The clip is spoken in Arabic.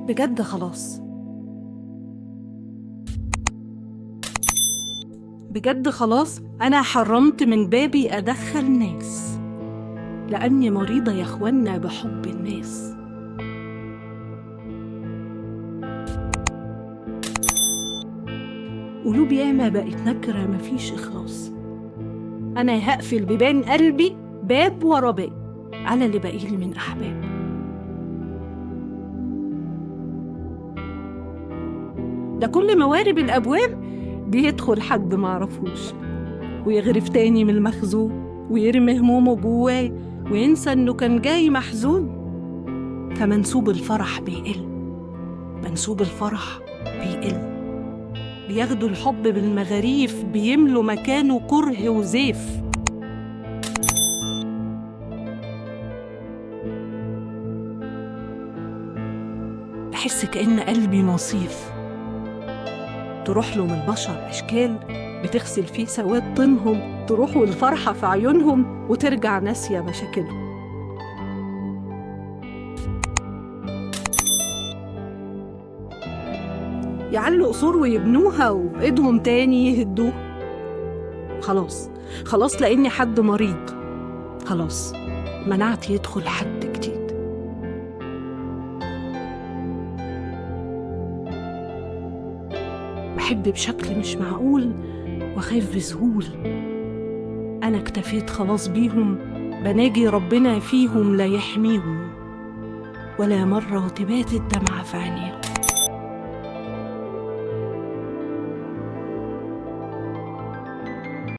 بجد خلاص، بجد خلاص أنا حرمت من بابي أدخل ناس، لأني مريضة يا إخوانا بحب الناس. قلوب ياما بقت نكرة مفيش إخلاص. أنا هقفل بيبان قلبي باب ورا باب على اللي باقيلي من أحباب. ده كل موارب الأبواب بيدخل حد معرفوش ويغرف تاني من المخزون ويرمي همومه جواه وينسى إنه كان جاي محزون. فمنسوب الفرح بيقل، منسوب الفرح بيقل. بياخدوا الحب بالمغاريف، بيملوا مكانه كره وزيف. بحس كأن قلبي مصيف، تروح له من البشر أشكال بتغسل فيه سواد طينهم، تروح والفرحة في عيونهم وترجع ناسية مشاكلهم. يعلوا قصور ويبنوها وبإيدهم تاني يهدوها. خلاص خلاص لأني حد مريض، خلاص منعت يدخل حد جديد. بحب بشكل مش معقول وخايف بذهول. أنا اكتفيت خلاص بيهم، بناجي ربنا فيهم لا يحميهم، ولا مرة تبات الدمعة في عينيهم.